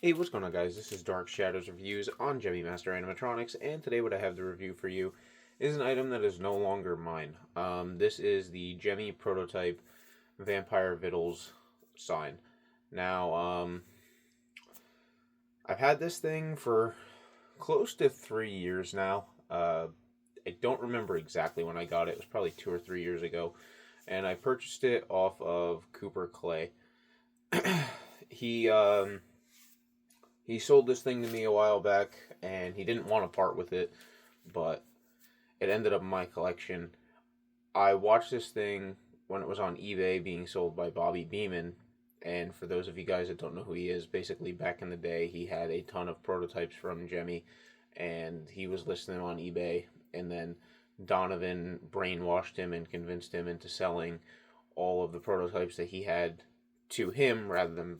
Hey, what's going on, guys? This is Dark Shadows Reviews on Gemmy Master Animatronics, and today what I have to review for you is an item that is no longer mine. This is the Gemmy prototype Vampire Vittles sign. Now, I've had this thing for close to 3 years now. I don't remember exactly when I got it. It was probably 2 or 3 years ago, and I purchased it off of Cooper Clay. he He sold this thing to me a while back, and he didn't want to part with it, but it ended up in my collection. I watched this thing when it was on eBay being sold by Bobby Beeman, and for those of you guys that don't know who he is, basically back in the day, he had a ton of prototypes from Gemmy, and he was listing them on eBay, and then Donovan brainwashed him and convinced him into selling all of the prototypes that he had to him rather than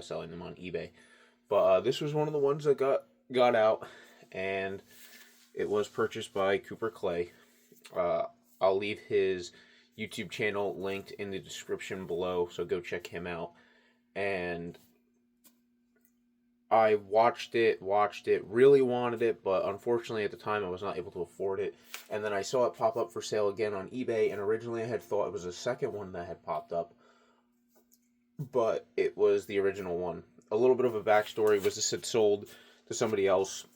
selling them on eBay. But this was one of the ones that got out, and it was purchased by Cooper Clay. Uh, I'll leave his YouTube channel linked in the description below, so go check him out. And I watched it, really wanted it, but unfortunately at the time I was not able to afford it. And then I saw it pop up for sale again on eBay, and originally I had thought it was the second one that had popped up, but it was the original one. A little bit of a backstory was this had sold to somebody else,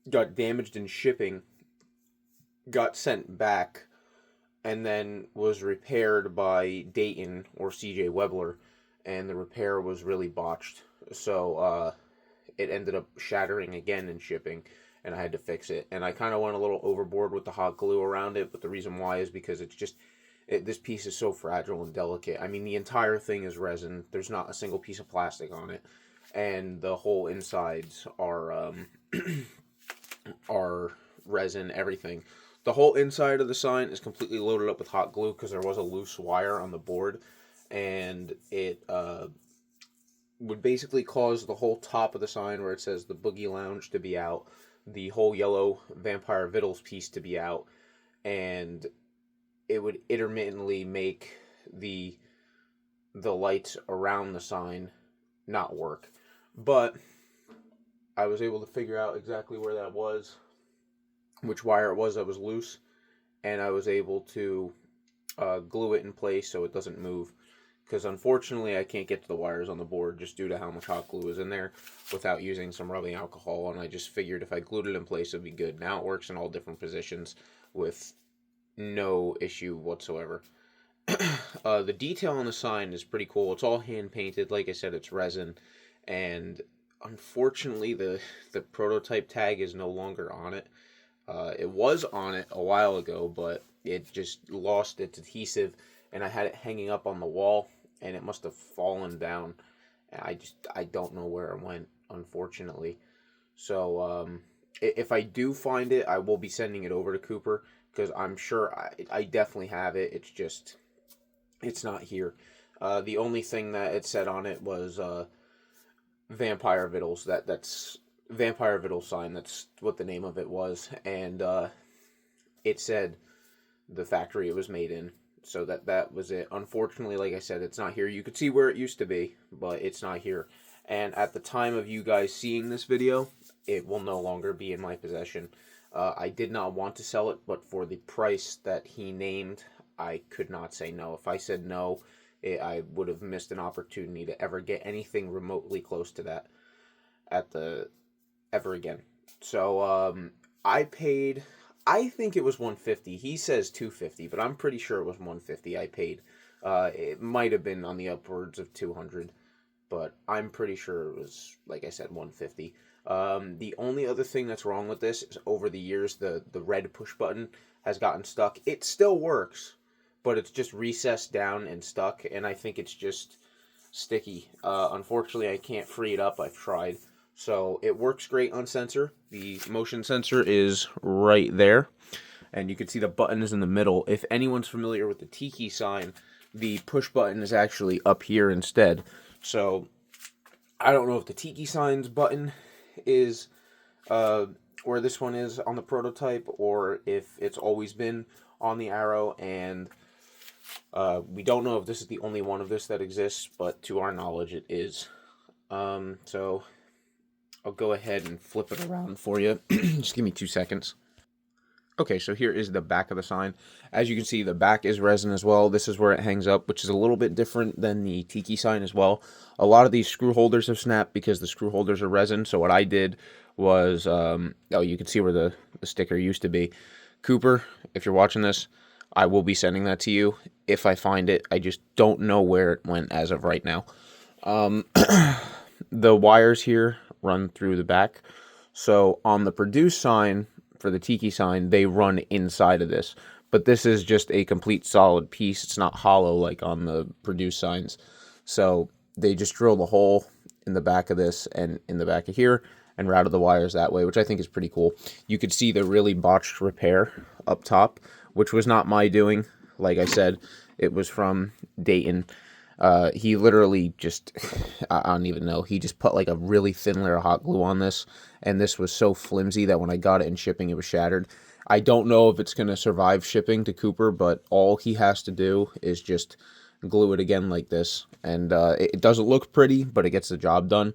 got damaged in shipping, got sent back, and then was repaired by Dayton or CJ Webler, and the repair was really botched. So it ended up shattering again in shipping, and I had to fix it. And I kind of went a little overboard with the hot glue around it, but the reason why is because this piece is so fragile and delicate. I mean, the entire thing is resin. There's not a single piece of plastic on it, and the whole insides are resin. Everything. The whole inside of the sign is completely loaded up with hot glue because there was a loose wire on the board, and it would basically cause the whole top of the sign where it says the Boogie Lounge to be out, the whole yellow Vampire Vittles piece to be out, and it would intermittently make the lights around the sign not work. But I was able to figure out exactly where that was, which wire it was that was loose, and I was able to glue it in place so it doesn't move. Because unfortunately, I can't get to the wires on the board just due to how much hot glue is in there without using some rubbing alcohol. And I just figured if I glued it in place, it'd be good. Now it works in all different positions with no issue whatsoever. The detail on the sign is pretty cool. It's all hand painted. Like I said, it's resin, and unfortunately, the prototype tag is no longer on it. It was on it a while ago, but it just lost its adhesive, and I had it hanging up on the wall, and it must have fallen down. I don't know where it went, unfortunately. So if I do find it, I will be sending it over to Cooper because I'm sure I definitely have it. It's just it's not here. The only thing that it said on it was Vampire Vittles. That's Vampire Vittles sign. That's what the name of it was, and it said the factory it was made in. So that was it. Unfortunately, like I said, it's not here. You could see where it used to be, but it's not here. And at the time of you guys seeing this video, it will no longer be in my possession. I did not want to sell it, but for the price that he named, I could not say no. If I said no, I would have missed an opportunity to ever get anything remotely close to that at the ever again. So I paid. I think it was 150. He says 250, but I'm pretty sure it was 150. I paid. It might have been on the upwards of 200, but I'm pretty sure it was, like I said, 150. The only other thing that's wrong with this is over the years the red push button has gotten stuck. It still works, but it's just recessed down and stuck, and I think it's just sticky. Unfortunately, I can't free it up. I've tried. So it works great on sensor. The motion sensor is right there, and you can see the button is in the middle. If anyone's familiar with the Tiki sign, the push button is actually up here instead. So I don't know if the Tiki sign's button is where this one is on the prototype, or if it's always been on the Arrow, and we don't know if this is the only one of this that exists, but to our knowledge it is. So I'll go ahead and flip it around for you. Just give me 2 seconds. Okay, so here is the back of the sign. As you can see, the back is resin as well. This is where it hangs up, which is a little bit different than the Tiki sign as well. A lot of these screw holders have snapped because the screw holders are resin. So what I did was, oh, you can see where the sticker used to be. Cooper, if you're watching this, I will be sending that to you if I find it. I just don't know where it went as of right now. The wires here run through the back. So on the Produce sign, for the Tiki sign, they run inside of this. But this is just a complete solid piece. It's not hollow like on the Produce signs. So they just drill the hole in the back of this and in the back of here and routed the wires that way, which I think is pretty cool. You could see the really botched repair up top, which was not my doing. Like I said, it was from Dayton. He literally just, I don't even know, he just put like a really thin layer of hot glue on this, and this was so flimsy that when I got it in shipping, it was shattered. I don't know if it's going to survive shipping to Cooper, but all he has to do is just glue it again like this, and it doesn't look pretty, but it gets the job done.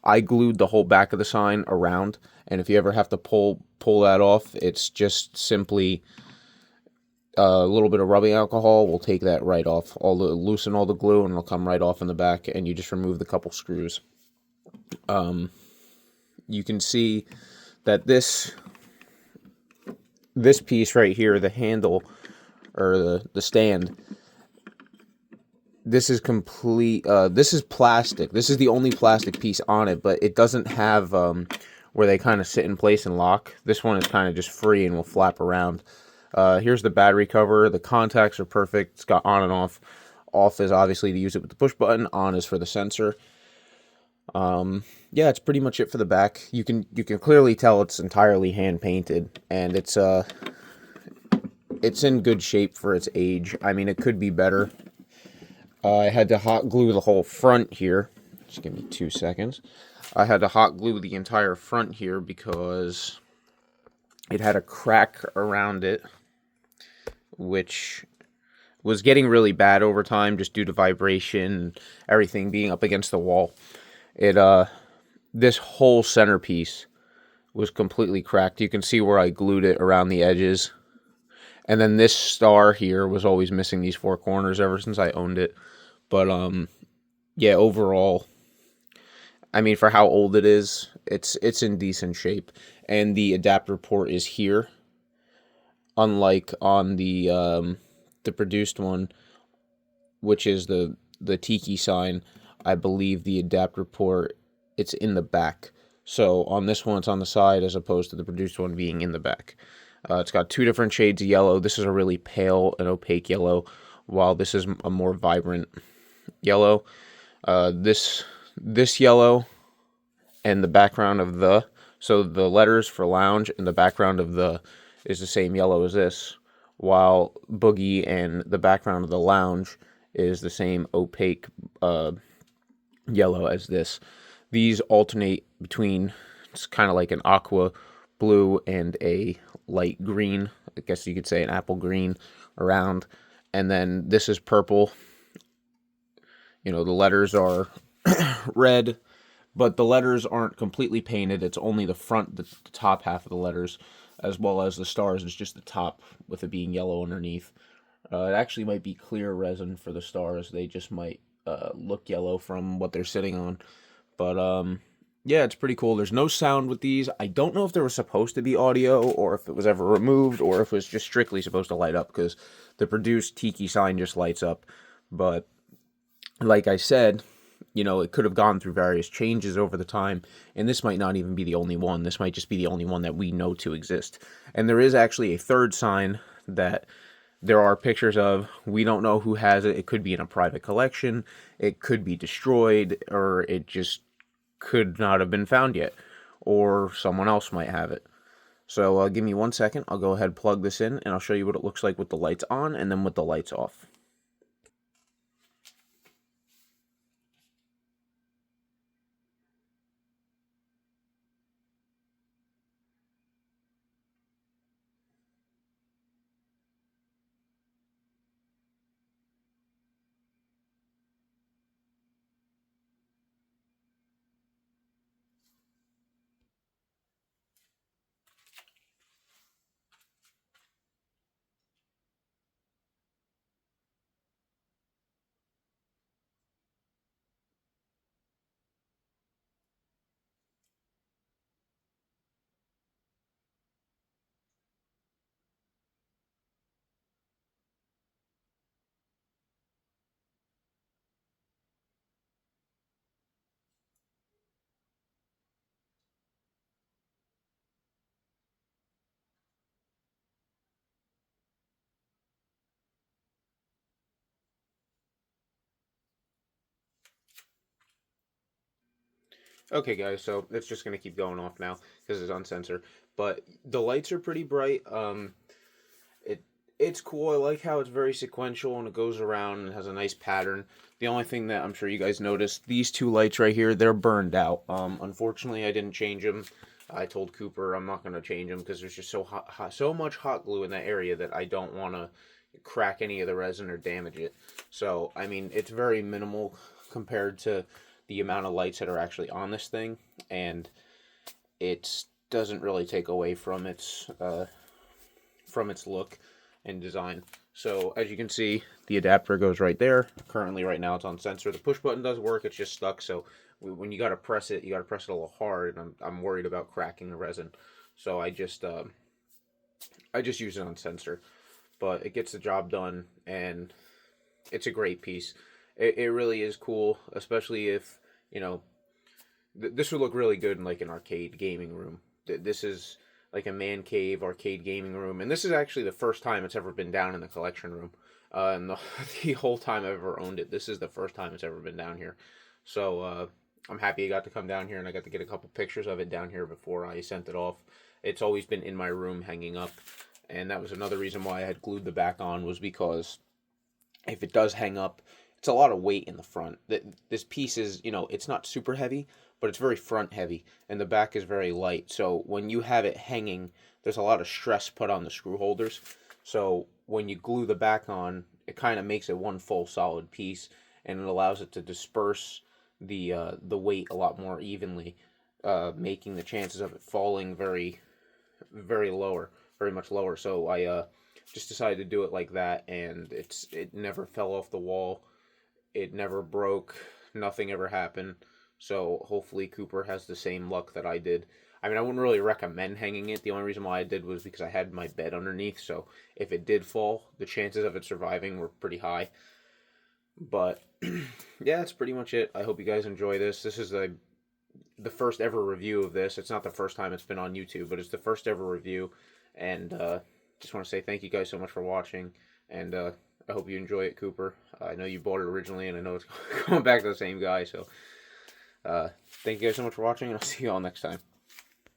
I glued the whole back of the sign around, and if you ever have to pull that off, it's just simply a little bit of rubbing alcohol will take that right off. Loosen all the glue, and it'll come right off in the back, and you just remove the couple screws. You can see that this piece right here, the handle or the stand, this is complete. This is plastic. This is the only plastic piece on it, but it doesn't have where they kind of sit in place and lock. This one is kind of just free and will flap around. Here's the battery cover. The contacts are perfect. It's got on and off. Off is obviously to use it with the push button. On is for the sensor. Yeah, it's pretty much it for the back. You can clearly tell it's entirely hand painted, and it's in good shape for its age. I mean, it could be better. I had to hot glue the whole front here. Just give me 2 seconds. I had to hot glue the entire front here because it had a crack around it, which was getting really bad over time just due to vibration and everything being up against the wall. This whole centerpiece was completely cracked. You can see where I glued it around the edges. And then this star here was always missing these four corners ever since I owned it. But yeah, overall, I mean, for how old it is, it's in decent shape. And the adapter port is here. Unlike on the produced one, which is the Tiki sign, I believe the adapter port, it's in the back. So on this one, it's on the side as opposed to the produced one being in the back. It's got two different shades of yellow. This is a really pale and opaque yellow, while this is a more vibrant yellow. This yellow and the background of the, so the letters for lounge and the background of the is the same yellow as this, while Boogie and the background of the lounge is the same opaque yellow as this. These alternate between, it's kind of like an aqua blue and a light green, I guess you could say an apple green around, and then this is purple. You know, the letters are red, but the letters aren't completely painted. It's only the front, the top half of the letters, as well as the stars is just the top, with it being yellow underneath. It actually might be clear resin for the stars. They just might look yellow from what they're sitting on. But yeah, it's pretty cool. There's no sound with these. I don't know if there was supposed to be audio, or if it was ever removed, or if it was just strictly supposed to light up, because the produced Tiki sign just lights up. But like I said, you know, it could have gone through various changes over the time, and this might not even be the only one. This might just be the only one that we know to exist. And there is actually a third sign that there are pictures of. We don't know who has it. It could be in a private collection. It could be destroyed, or it just could not have been found yet, or someone else might have it. So give me 1 second. I'll go ahead, plug this in, and I'll show you what it looks like with the lights on and then with the lights off. Okay, guys, so it's just gonna keep going off now because it's on sensor. But the lights are pretty bright. It it's cool. I like how it's very sequential and it goes around and has a nice pattern. The only thing that I'm sure you guys noticed, these two lights right here, they're burned out. Unfortunately, I didn't change them. I told Cooper I'm not gonna change them because there's just so much hot glue in that area that I don't want to crack any of the resin or damage it. So I mean, it's very minimal compared to the amount of lights that are actually on this thing, and it doesn't really take away from its look and design. So as you can see, the adapter goes right there. Currently, right now, it's on sensor. The push button does work. It's just stuck. So when you gotta press it, you gotta press it a little hard, and I'm worried about cracking the resin. So I just use it on sensor, but it gets the job done, and it's a great piece. It really is cool, especially if you know this would look really good in like an arcade gaming room. This is like a man cave arcade gaming room, and this is actually the first time it's ever been down in the collection room. And the whole time I've ever owned it, this is the first time it's ever been down here. So I'm happy I got to come down here and I got to get a couple pictures of it down here before I sent it off. It's always been in my room hanging up, and that was another reason why I had glued the back on, was because if it does hang up, it's a lot of weight in the front. This piece is, it's not super heavy, but it's very front heavy, and the back is very light. So when you have it hanging, there's a lot of stress put on the screw holders. So when you glue the back on, it kind of makes it one full solid piece, and it allows it to disperse the weight a lot more evenly, making the chances of it falling very lower, very much lower. So I just decided to do it like that, and it never fell off the wall. It never broke. Nothing ever happened. So hopefully Cooper has the same luck that I did. I mean, I wouldn't really recommend hanging it. The only reason why I did was because I had my bed underneath. So if it did fall, the chances of it surviving were pretty high. But yeah, that's pretty much it. I hope you guys enjoy this. This is the first ever review of this. It's not the first time it's been on YouTube, but it's the first ever review. And just want to say thank you guys so much for watching. And I hope you enjoy it, Cooper. I know you bought it originally, and I know it's going back to the same guy. So thank you guys so much for watching, and I'll see you all next time.